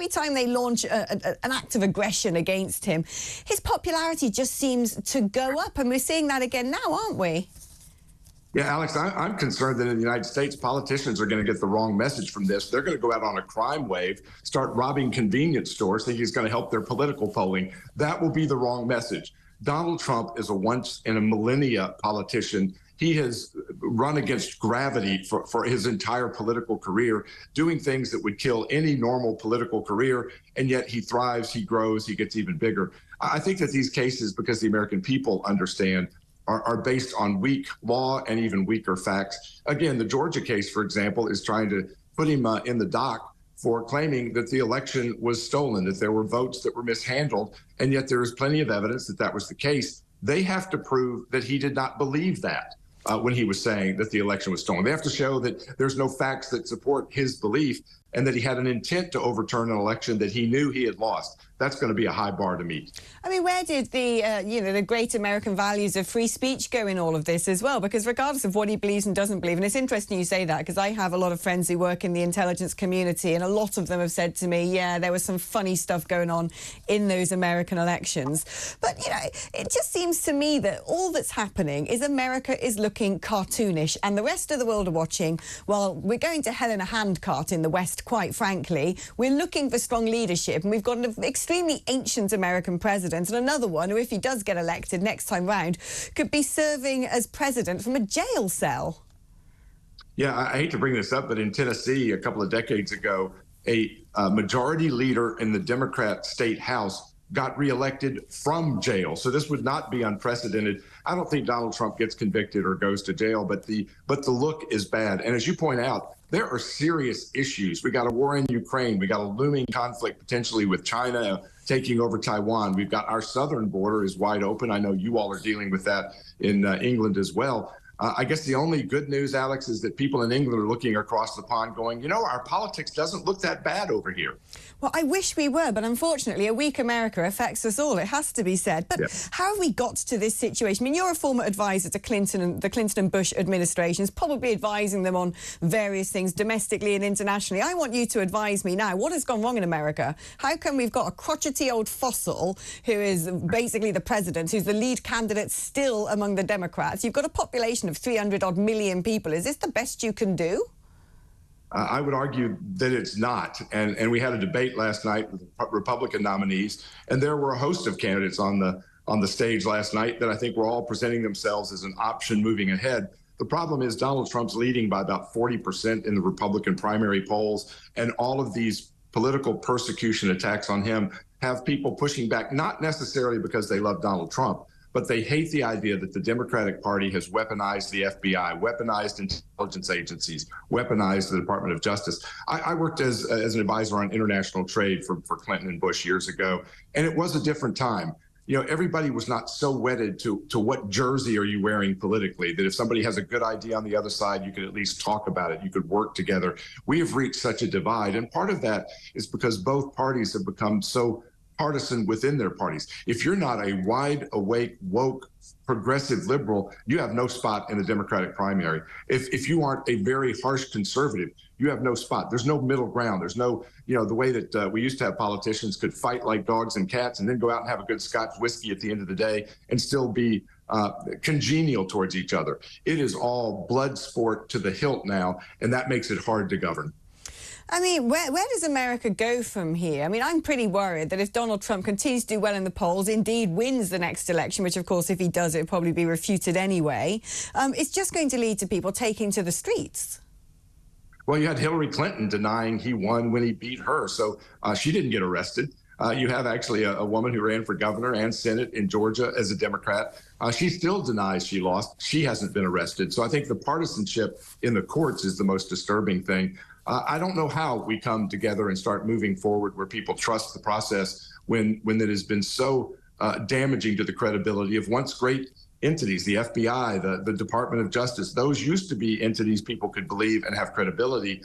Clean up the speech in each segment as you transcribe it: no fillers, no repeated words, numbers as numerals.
every time they launch an act of aggression against him, his popularity just seems to go up. And we're seeing that again now, aren't we? Yeah, Alex, I'm concerned that in the United States, politicians are going to get the wrong message from this. They're going to go out on a crime wave, start robbing convenience stores, thinking it's going to help their political polling. That will be the wrong message. Donald Trump is a once in a millennia politician. He has run against gravity for his entire political career, doing things that would kill any normal political career, and yet he thrives, he grows, he gets even bigger. I think that these cases, because the American people understand, are based on weak law and even weaker facts. Again, the Georgia case, for example, is trying to put him in the dock for claiming that the election was stolen, that there were votes that were mishandled, and yet there is plenty of evidence that that was the case. They have to prove that he did not believe that when he was saying that the election was stolen. They have to show that there's no facts that support his belief and that he had an intent to overturn an election that he knew he had lost. That's going to be a high bar to meet. I mean, where did the, the great American values of free speech go in all of this as well? Because regardless of what he believes and doesn't believe, and it's interesting you say that, because I have a lot of friends who work in the intelligence community, and a lot of them have said to me, yeah, there was some funny stuff going on in those American elections. But, it just seems to me that all that's happening is America is looking cartoonish, and the rest of the world are watching. Well, we're going to hell in a handcart in the West, quite frankly. We're looking for strong leadership, and we've got an extremely ancient American president, and another one who, if he does get elected next time round, could be serving as president from a jail cell. Yeah, I hate to bring this up, but in Tennessee a couple of decades ago, a majority leader in the Democrat state house got reelected from jail. So this would not be unprecedented. I don't think Donald Trump gets convicted or goes to jail, but the look is bad. And as you point out, there are serious issues. We got a war in Ukraine. We got a looming conflict potentially with China taking over Taiwan. We've got our southern border is wide open. I know you all are dealing with that in England as well. I guess the only good news, Alex, is that people in England are looking across the pond going, our politics doesn't look that bad over here. Well, I wish we were, but unfortunately, a weak America affects us all. It has to be said. But how have we got to this situation? I mean, you're a former advisor to the Clinton and Bush administrations, probably advising them on various things domestically and internationally. I want you to advise me now. What has gone wrong in America? How come we've got a crotchety old fossil who is basically the president, who's the lead candidate still among the Democrats? You've got a population of 300-odd million people. Is this the best you can do? I would argue that it's not. And we had a debate last night with Republican nominees, and there were a host of candidates on the stage last night that I think were all presenting themselves as an option moving ahead. The problem is Donald Trump's leading by about 40% in the Republican primary polls, and all of these political persecution attacks on him have people pushing back, not necessarily because they love Donald Trump, but they hate the idea that the Democratic Party has weaponized the FBI, weaponized intelligence agencies, weaponized the Department of Justice. I worked as an advisor on international trade for Clinton and Bush years ago, and it was a different time. Everybody was not so wedded to what jersey are you wearing politically, that if somebody has a good idea on the other side, you could at least talk about it. You could work together. We have reached such a divide, and part of that is because both parties have become so partisan within their parties. If you're not a wide awake, woke, progressive liberal, you have no spot in the Democratic primary. If you aren't a very harsh conservative, you have no spot. There's no middle ground. There's no, the way that we used to have politicians could fight like dogs and cats and then go out and have a good Scotch whiskey at the end of the day and still be congenial towards each other. It is all blood sport to the hilt now, and that makes it hard to govern. I mean, where does America go from here? I mean, I'm pretty worried that if Donald Trump continues to do well in the polls, indeed wins the next election, which, of course, if he does, it'll probably be refuted anyway, it's just going to lead to people taking to the streets. Well, you had Hillary Clinton denying he won when he beat her, so she didn't get arrested. You have actually a woman who ran for governor and Senate in Georgia as a Democrat. She still denies she lost. She hasn't been arrested. So I think the partisanship in the courts is the most disturbing thing. I don't know how we come together and start moving forward where people trust the process when it has been so damaging to the credibility of once great entities, the FBI, the Department of Justice. Those used to be entities people could believe and have credibility.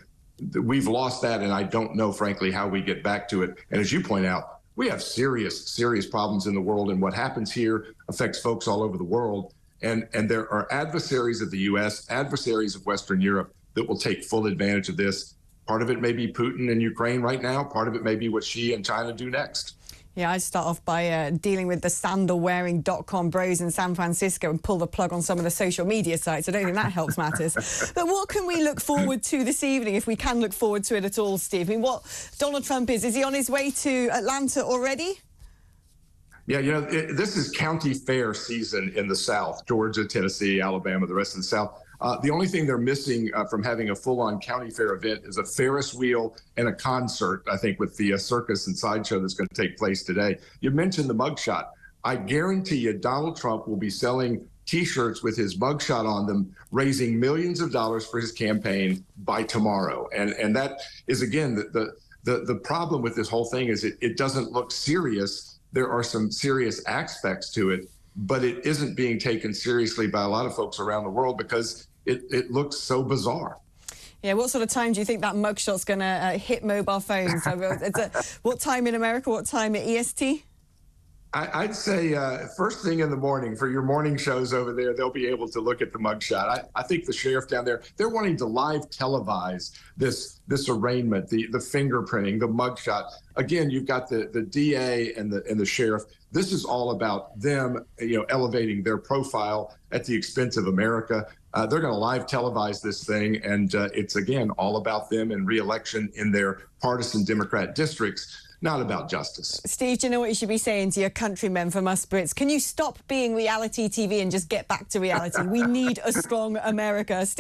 We've lost that, and I don't know, frankly, how we get back to it. And as you point out, we have serious, serious problems in the world, and what happens here affects folks all over the world. And there are adversaries of the U.S., adversaries of Western Europe that will take full advantage of this. Part of it may be Putin and Ukraine right now. Part of it may be what Xi and China do next. Yeah, I'd start off by dealing with the sandal-wearing dot-com bros in San Francisco and pull the plug on some of the social media sites. I don't think that helps matters. But what can we look forward to this evening, if we can look forward to it at all, Steve? I mean, what Donald Trump is he on his way to Atlanta already? Yeah, you know, this is county fair season in the South, Georgia, Tennessee, Alabama, the rest of the South. The only thing they're missing from having a full-on county fair event is a Ferris wheel and a concert, I think, with the circus and sideshow that's going to take place today. You mentioned the mugshot. I guarantee you Donald Trump will be selling T-shirts with his mugshot on them, raising millions of dollars for his campaign by tomorrow. And that is, again, the problem with this whole thing is it doesn't look serious. There are some serious aspects to it, but it isn't being taken seriously by a lot of folks around the world because it looks so bizarre. Yeah, what sort of time do you think that mugshot's going to hit mobile phones? What time in America? What time at EST? I'd say first thing in the morning for your morning shows over there, they'll be able to look at the mugshot. I think the sheriff down there, they're wanting to live televise this arraignment, the fingerprinting, the mugshot. Again, you've got the DA and the sheriff. This is all about them, elevating their profile at the expense of America. They're going to live televise this thing, and it's, again, all about them and re-election in their partisan Democrat districts. Not about justice. Steve, do you know what you should be saying to your countrymen from us Brits? Can you stop being reality TV and just get back to reality? We need a strong America. Steve